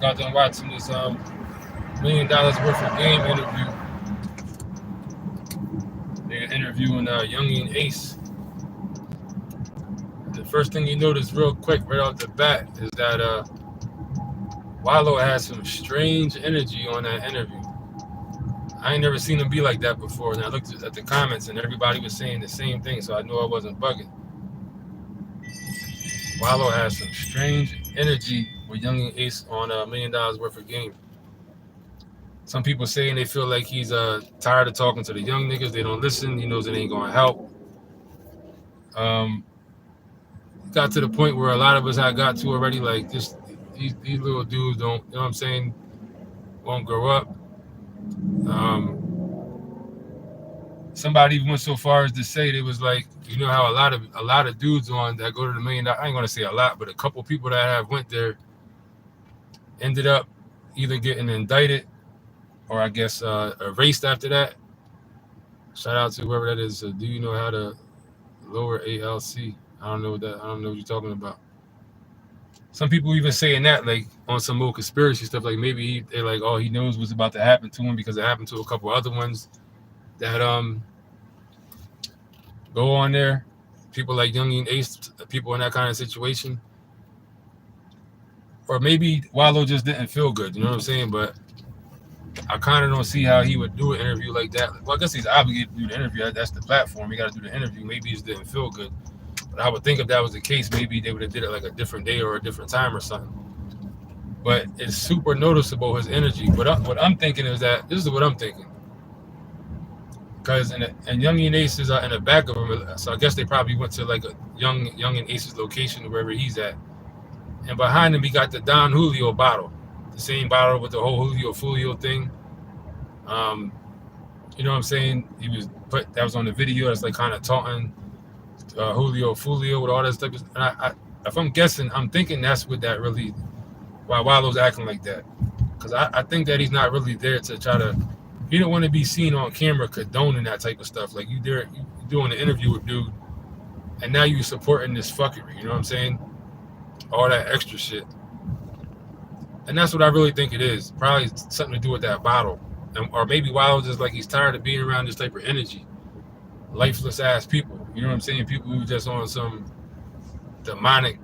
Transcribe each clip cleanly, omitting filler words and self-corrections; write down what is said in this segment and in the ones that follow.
got done watching this $1 million worth of game interview. They're interviewing Youngeen Ace. The first thing you notice real quick right off the bat is that Wallo has some strange energy on that interview. I ain't never seen him be like that before. And I looked at the comments and everybody was saying the same thing, so I knew I wasn't bugging. Wallo has some strange energy with Youngeen Ace on $1 million worth of game. Some people saying they feel like he's tired of talking to the young niggas. They don't listen. He knows it ain't gonna help. Um, got to the point where a lot of us had got to already. Like this, these little dudes don't. You know what I'm saying? Won't grow up. Um, Somebody even went so far as to say it was like, you know how a lot of dudes on that go to the $1 million. I ain't gonna say a lot, but a couple people that have went there ended up either getting indicted or I guess erased after that. Shout out to whoever that is. Do you know how to lower ALC? I don't know what that. I don't know what you're talking about. Some people even saying that like on some more conspiracy stuff. Like maybe they're like, oh, he knows what's about to happen to him because it happened to a couple other ones that go on there. People like Youngeen Ace, people in that kind of situation. Or maybe Wallo just didn't feel good. You know what I'm saying? But I kind of don't see how he would do an interview like that. Well, I guess he's obligated to do the interview. That's the platform. He got to do the interview. Maybe he just didn't feel good. But I would think if that was the case, maybe they would have did it like a different day or a different time or something. But it's super noticeable his energy. What I'm thinking is that this is what I'm thinking. Because and Youngeen Ace is in the back of him, so I guess they probably went to like a Youngeen Ace's location wherever he's at. And behind him, he got the Don Julio bottle, the same bottle with the whole Julio Fulio thing. You know what I'm saying? He was put that was on the video. That's like kind of taunting Julio Fulio with all that stuff. And if I'm guessing, I'm thinking that's what that really why Wallo's acting like that. Because I think that he's not really there to try to. He don't want to be seen on camera condoning that type of stuff. Like you doing an interview with dude, and now you supporting this fuckery. You know what I'm saying? All that extra shit. And that's what I really think it is. Probably something to do with that bottle. Or maybe Wallo's just like he's tired of being around this type of energy. Lifeless ass people. You know what I'm saying? People who just on some demonic,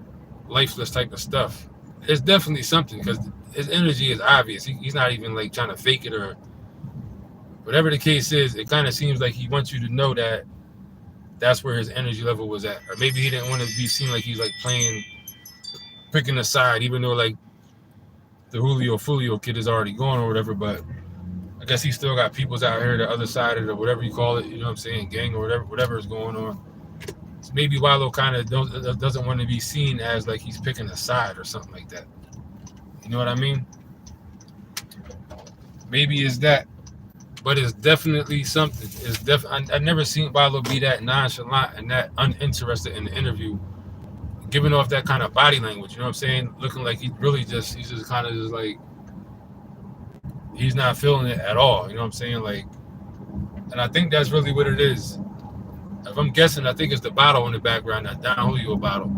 lifeless type of stuff. It's definitely something because his energy is obvious. He's not even like trying to fake it or whatever the case is. It kind of seems like he wants you to know that that's where his energy level was at. Or maybe he didn't want to be seen like he's like picking a side, even though like the Julio Fulio kid is already gone or whatever, but I guess he still got peoples out here the other side of it or whatever you call it, you know what I'm saying, gang or whatever is going on. So maybe Wallo kind of doesn't want to be seen as like he's picking a side or something like that. You know what I mean? Maybe it's that, but it's definitely something. I've never seen Wallo be that nonchalant and that uninterested in the interview, giving off that kind of body language. You know what I'm saying? Looking like he's just kind of just like he's not feeling it at all. You know what I'm saying? Like, and I think that's really what it is. If I'm guessing, I think it's the bottle in the background, that Don Julio bottle.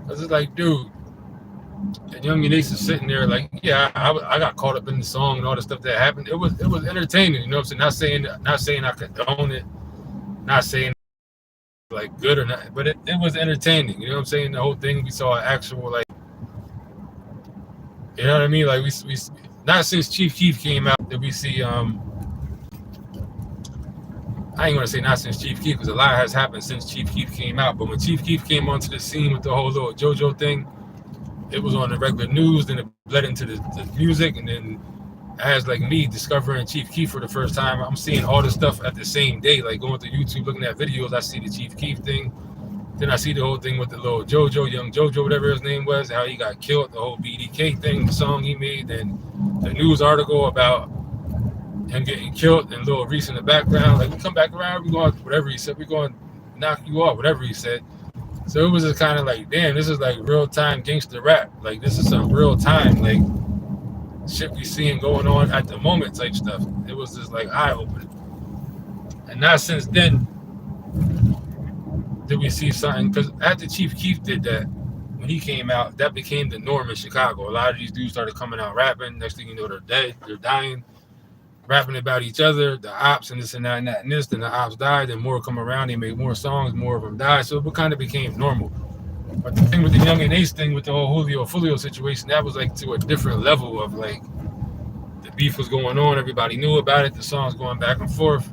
Cause it's like, dude, and Youngeen Ace is sitting there like, yeah, I got caught up in the song and all the stuff that happened. It was entertaining. You know what I'm saying? Not saying I condone it, not saying like good or not, but it was entertaining. You know what I'm saying? The whole thing, we saw an actual like, you know what I mean? Like we not since Chief Keef came out did we see I ain't gonna say not since Chief Keef because a lot has happened since Chief Keef came out. But when Chief Keef came onto the scene with the whole little JoJo thing, it was on the regular news. Then it bled into the music, and then as like me discovering Chief Keef for the first time, I'm seeing all this stuff at the same day. Like going to YouTube, looking at videos, I see the Chief Keef thing. Then I see the whole thing with the little JoJo, young JoJo, whatever his name was, how he got killed, the whole BDK thing, the song he made, then the news article about him getting killed and Lil Reese in the background. Like, we come back around, we're going, whatever he said, we're going to knock you off, whatever he said. So it was just kind of like, damn, this is like real time gangster rap. Like, this is some real time, like, shit we seeing going on at the moment type stuff. It was just like eye opening. And not since then did we see something, because after Chief Keef did that, when he came out, that became the norm in Chicago. A lot of these dudes started coming out rapping. Next thing you know, they're dead, they're dying, rapping about each other, the ops and this and that and that and this. Then the ops died, then more come around, they made more songs, more of them died. So it kind of became normal. But the thing with the Youngeen Ace thing, with the whole Julio Fulio situation, that was like to a different level of like the beef was going on. Everybody knew about it. The songs going back and forth.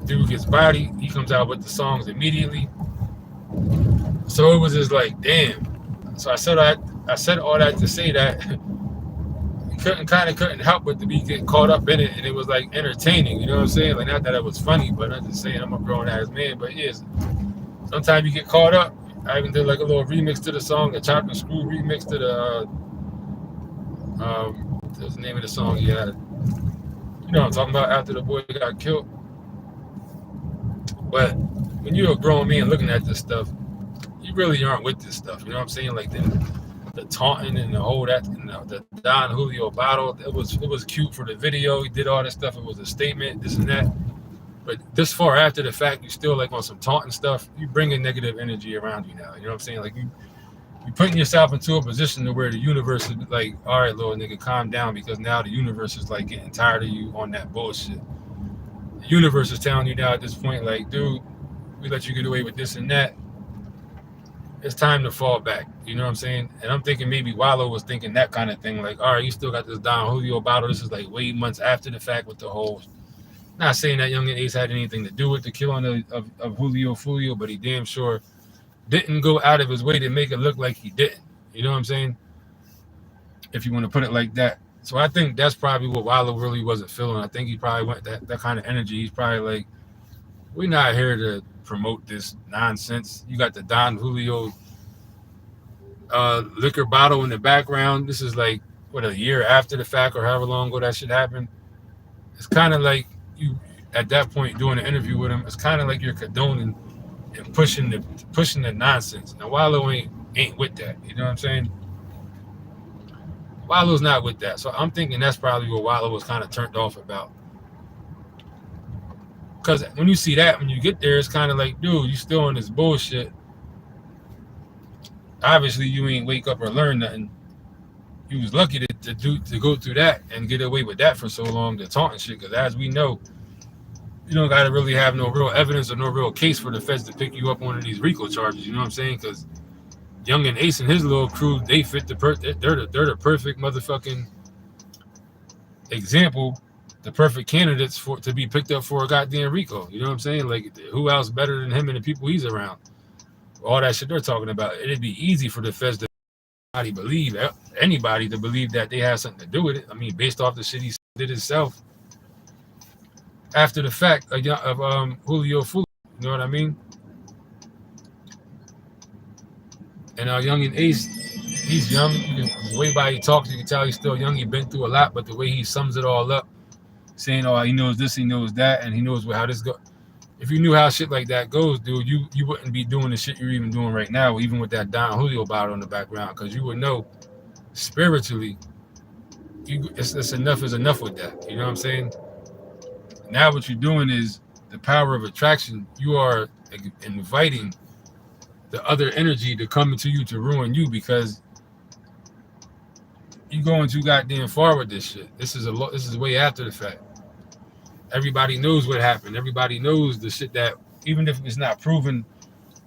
Dude gets bodied. He comes out with the songs immediately. So it was just like, damn. So I said all that to say that couldn't help but to be get caught up in it, and it was like entertaining. You know what I'm saying? Like, not that it was funny, but I'm just saying I'm a grown ass man. But yes, sometimes you get caught up. I even did like a little remix to the song, a Chop and Screw remix to the what's the name of the song? Yeah, you know what I'm talking about. After the boy got killed. But when you're a grown man looking at this stuff, you really aren't with this stuff. You know what I'm saying? Like the taunting and the whole that, you know, the Don Julio battle. It was cute for the video. He did all this stuff. It was a statement, this and that. But this far after the fact, you still like on some taunting stuff. You bringing negative energy around you now. You know what I'm saying? Like you putting yourself into a position to where the universe is like, all right, little nigga, calm down, because now the universe is like getting tired of you on that bullshit. The universe is telling you now at this point, like, dude, we let you get away with this and that. It's time to fall back. You know what I'm saying? And I'm thinking maybe Wallo was thinking that kind of thing. Like, all right, you still got this Don Julio battle. This is like way months after the fact with the whole. Not saying that Youngeen Ace had anything to do with the killing of Julio Fulio, but he damn sure didn't go out of his way to make it look like he didn't. You know what I'm saying? If you want to put it like that. So I think that's probably what Wallo really wasn't feeling. I think he probably went that kind of energy. He's probably like, we're not here to promote this nonsense. You got the Don Julio liquor bottle in the background. This is like, what, a year after the fact or however long ago that shit happened. It's kind of like you, at that point, doing an interview with him, it's kind of like you're condoning and pushing the nonsense. Now, Wallo ain't with that. You know what I'm saying? Wallo's not with that. So I'm thinking that's probably what Wallo was kind of turned off about. Because when you see that, when you get there, it's kind of like, dude, you still on this bullshit. Obviously, you ain't wake up or learn nothing. You was lucky to go through that and get away with that for so long, the taunting shit. Because as we know, you don't got to really have no real evidence or no real case for the feds to pick you up on one of these RICO charges. You know what I'm saying? Because Youngeen Ace and his little crew, they fit they're the perfect motherfucking example, the perfect candidates to be picked up for a goddamn RICO. You know what I'm saying? Like, who else better than him and the people he's around? All that shit they're talking about. It'd be easy for the feds to anybody to believe that they had something to do with it. I mean, based off the shit he did himself after the fact of Julio Fulio. You know what I mean? And Youngeen Ace, he's young. The way by he talks, you can tell he's still young. He's been through a lot, but the way he sums it all up, saying, oh, he knows this, he knows that, and he knows how this goes. If you knew how shit like that goes, dude, you wouldn't be doing the shit you're even doing right now, even with that Don Julio bottle in the background, because you would know spiritually, it's enough is enough with that. You know what I'm saying? Now what you're doing is the power of attraction. You are inviting the other energy to come into you to ruin you, because you going too goddamn far with this shit. This is way after the fact. Everybody knows what happened. Everybody knows the shit that, even if it's not proven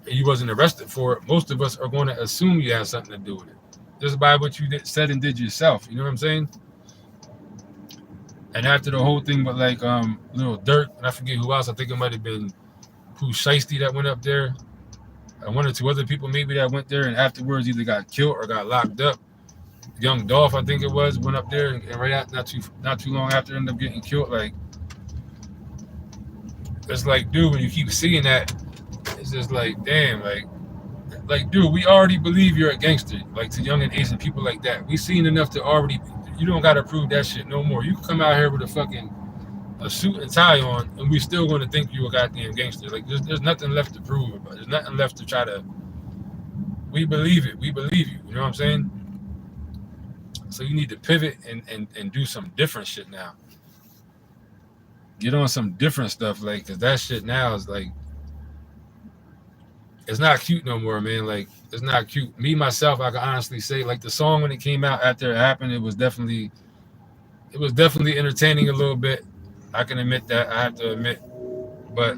and you wasn't arrested for it, most of us are going to assume you had something to do with it, just by what you said and did yourself. You know what I'm saying? And after the whole thing with like Lil Durk, and I forget who else, I think it might have been Pooh Shiesty that went up there, and one or two other people maybe that went there, and afterwards either got killed or got locked up. Young Dolph, I think it was, went up there, and right after, not too long after, ended up getting killed. Like, it's like, dude, when you keep seeing that, it's just like, damn, like, dude, we already believe you're a gangster. Like, to Youngeen Ace and people like that, we seen enough to already. You don't gotta prove that shit no more. You can come out here with a suit and tie on, and we still gonna think you a goddamn gangster. Like, there's nothing left to prove about. There's nothing left to try to. We believe it. We believe you. You know what I'm saying? So you need to pivot and do some different shit now. Get on some different stuff, like, because that shit now is like, It's not cute no more, man. Like it's not cute. Me myself, I can honestly say, like the song when it came out after it happened, it was definitely entertaining a little bit. I can admit that. I have to admit, but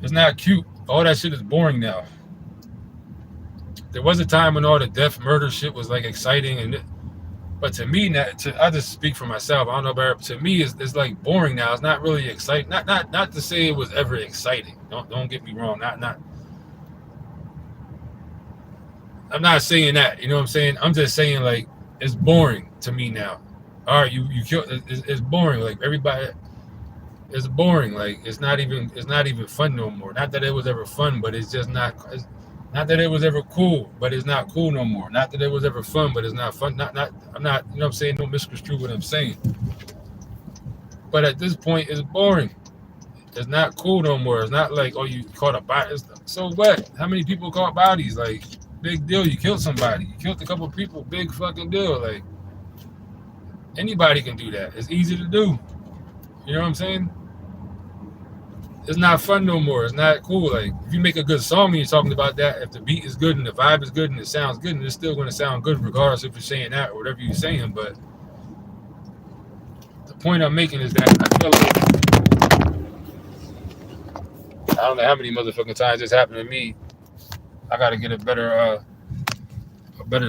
it's not cute. All that shit is boring now. There was a time when all the death murder shit was like exciting, but to me, I just speak for myself. I don't know about it, but to me, it's like boring now. It's not really exciting. Not to say it was ever exciting. Don't get me wrong. Not. I'm not saying that. You know what I'm saying? I'm just saying like it's boring to me now. All right, you kill. It's boring. Like everybody, it's boring. Like it's not even fun no more. Not that it was ever fun, but it's just not. Not that it was ever cool, but it's not cool no more. Not that it was ever fun, but it's not fun. I'm not, you know what I'm saying? Don't misconstrue what I'm saying. But at this point, it's boring. It's not cool no more. It's not like, oh, you caught a body. So what? How many people caught bodies? Like, big deal. You killed somebody. You killed a couple of people. Big fucking deal. Like, anybody can do that. It's easy to do. You know what I'm saying? It's not fun no more. It's not cool. Like if you make a good song and you're talking about that, if the beat is good and the vibe is good and it sounds good, and it's still going to sound good regardless if you're saying that or whatever you're saying. But the point I'm making is that I feel like I don't know how many motherfucking times this happened to me. I got to get a better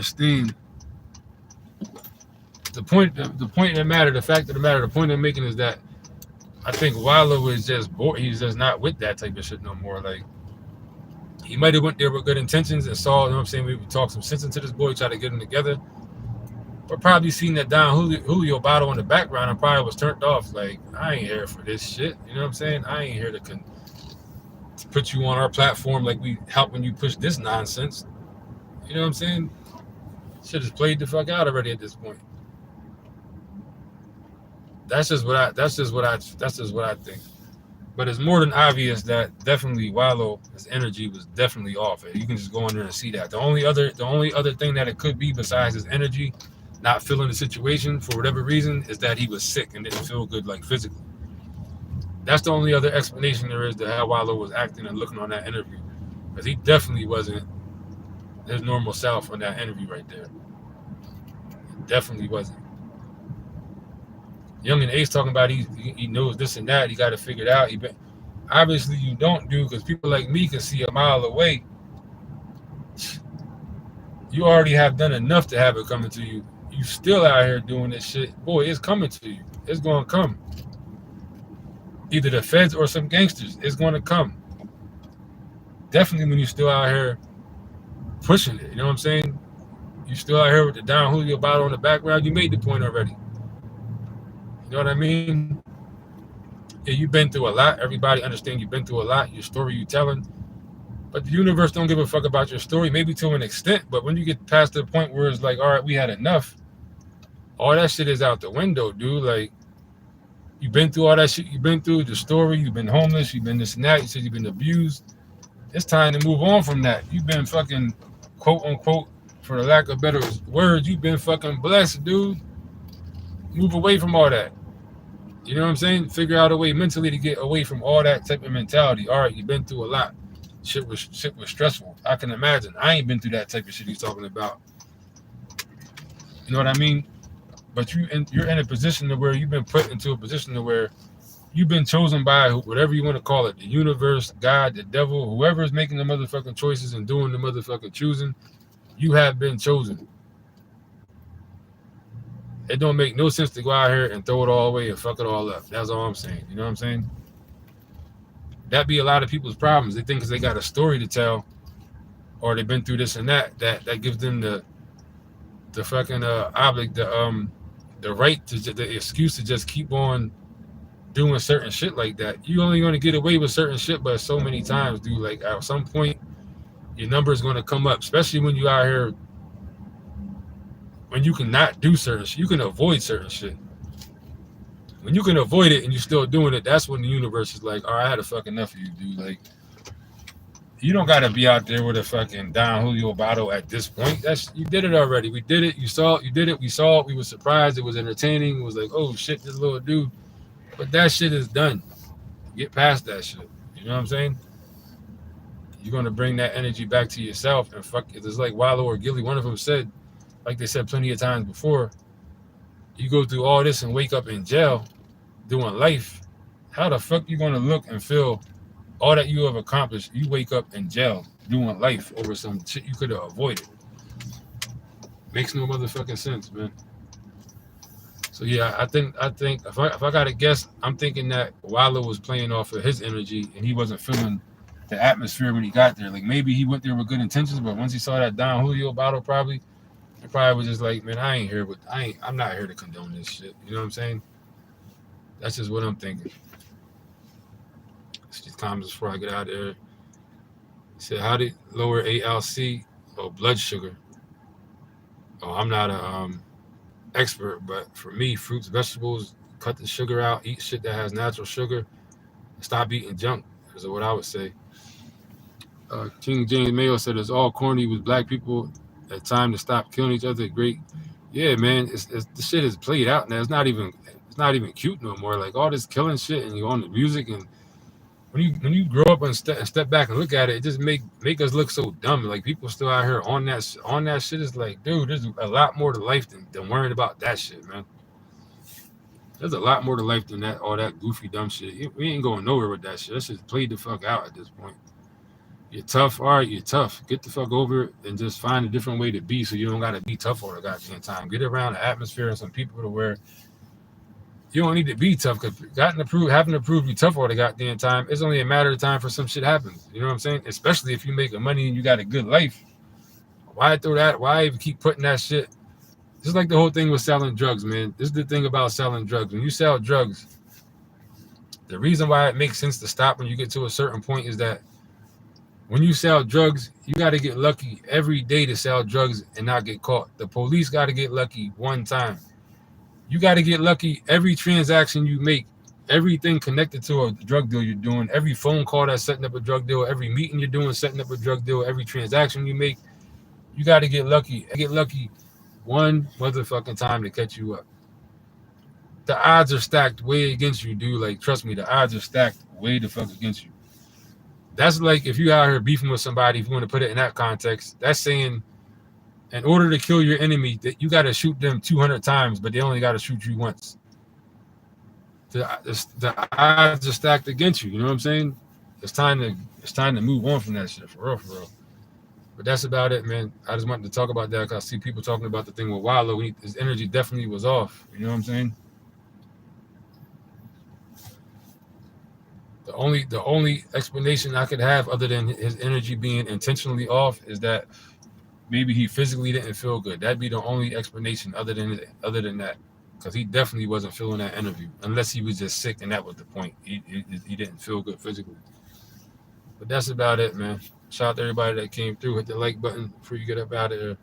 steam. The point of the matter, the fact of the matter, the point I'm making is that I think Wallo is just bored. He's just not with that type of shit no more. Like he might have went there with good intentions and saw, you know what I'm saying, we talk some sense into this boy, try to get him together. But probably seen that Don Julio bottle in the background and probably was turned off. Like, I ain't here for this shit. You know what I'm saying? I ain't here to put you on our platform like we helping you push this nonsense. You know what I'm saying? Shit is played the fuck out already at this point. That's just what I think. But it's more than obvious that definitely Wallo, his energy was definitely off. You can just go in there and see that. The only other thing that it could be besides his energy, not feeling the situation for whatever reason, is that he was sick and didn't feel good, like physically. That's the only other explanation there is to how Wallo was acting and looking on that interview. Because he definitely wasn't his normal self on that interview right there. Definitely wasn't. Youngeen Ace talking about he knows this and that. He got to figure it out. Obviously, you don't do, because people like me can see a mile away. You already have done enough to have it coming to you. You still out here doing this shit. Boy, it's coming to you. It's going to come. Either the feds or some gangsters. It's going to come. Definitely when you're still out here pushing it. You know what I'm saying? You still out here with the Don Julio bottle in the background. You made the point already. You know what I mean? Yeah, you've been through a lot. Everybody understand you've been through a lot. Your story you telling. But the universe don't give a fuck about your story, maybe to an extent. But when you get past the point where it's like, all right, we had enough, all that shit is out the window, dude. Like, you've been through all that shit. You've been through the story. You've been homeless. You've been this and that. You said you've been abused. It's time to move on from that. You've been fucking, quote unquote, for the lack of better words, you've been fucking blessed, dude. Move away from all that. You know what I'm saying? Figure out a way mentally to get away from all that type of mentality. All right, you've been through a lot. Shit was stressful. I can imagine. I ain't been through that type of shit he's talking about. You know what I mean? But you're in a position to where you've been put into a position to where you've been chosen by whatever you want to call it, the universe, God, the devil, whoever is making the motherfucking choices and doing the motherfucking choosing, you have been chosen. It don't make no sense to go out here and throw it all away and fuck it all up. That's all I'm saying. You know what I'm saying? That be a lot of people's problems. They think because they got a story to tell, or they've been through this and that gives them the fucking the right to the excuse to just keep on doing certain shit like that. You only going to get away with certain shit, but so many times, dude. Like at some point, your number is going to come up, especially when you out here. When you can not do certain shit, you can avoid certain shit. When you can avoid it and you're still doing it, that's when the universe is like, all right, I had a fuck enough of you, dude. Like, you don't got to be out there with a fucking Don Julio bottle at this point. You did it already. We did it. You saw it. You did it. We saw it. We were surprised. It was entertaining. It was like, oh shit, this little dude. But that shit is done. Get past that shit. You You know what I'm saying? You're gonna bring that energy back to yourself and fuck it. It's like Wallo or Gilly. One of them said, like they said plenty of times before, you go through all this and wake up in jail doing life. How the fuck you gonna look and feel all that you have accomplished? You wake up in jail doing life over some shit you could have avoided. Makes no motherfucking sense, man. So yeah, I think if I gotta guess, I'm thinking that Wallo was playing off of his energy and he wasn't feeling the atmosphere when he got there. Like maybe he went there with good intentions, but once he saw that Don Julio bottle, probably he probably was just like, man, I'm not here to condone this shit. You know what I'm saying? That's just what I'm thinking. Let's just comments before I get out of there. He said, how did lower ALC or blood sugar? Oh, I'm not a expert, but for me, fruits, vegetables, cut the sugar out, eat shit that has natural sugar, stop eating junk, is what I would say. King James Mayo said it's all corny with black people. At time to stop killing each other. Great, yeah, man. The shit is played out now. It's not even cute no more. Like all this killing shit, and you on the music, and when you grow up and step back and look at it, it just make us look so dumb. Like people still out here on that shit. It's like, dude, there's a lot more to life than worrying about that shit, man. There's a lot more to life than that, all that goofy dumb shit. We ain't going nowhere with that shit. That shit's played the fuck out at this point. You're tough, all right, you're tough. Get the fuck over it and just find a different way to be so you don't gotta be tough all the goddamn time. Get around the atmosphere and some people to where you don't need to be tough because having to prove you tough all the goddamn time, it's only a matter of time for some shit happens. You know what I'm saying? Especially if you making money and you got a good life. Why throw that? Why even keep putting that shit? Just like the whole thing with selling drugs, man. This is the thing about selling drugs. When you sell drugs, the reason why it makes sense to stop when you get to a certain point is that when you sell drugs, you got to get lucky every day to sell drugs and not get caught. The police got to get lucky one time. You got to get lucky every transaction you make, everything connected to a drug deal you're doing, every phone call that's setting up a drug deal, every meeting you're doing setting up a drug deal, every transaction you make, you got to get lucky. Get lucky one motherfucking time to catch you up. The odds are stacked way against you, dude. Like, trust me, the odds are stacked way the fuck against you. That's like if you out here beefing with somebody, if you want to put it in that context, that's saying in order to kill your enemy, that you got to shoot them 200 times, but they only got to shoot you once. The odds are stacked against you. You know what I'm saying? It's time to move on from that shit, for real, for real. But that's about it, man. I just wanted to talk about that because I see people talking about the thing with Wallo. His energy definitely was off. You know what I'm saying? The only explanation I could have other than his energy being intentionally off is that maybe he physically didn't feel good. That'd be the only explanation other than that, because he definitely wasn't feeling that energy, unless he was just sick and that was the point. He didn't feel good physically. But that's about it, man. Shout out to everybody that came through. Hit the like button before you get up out of here.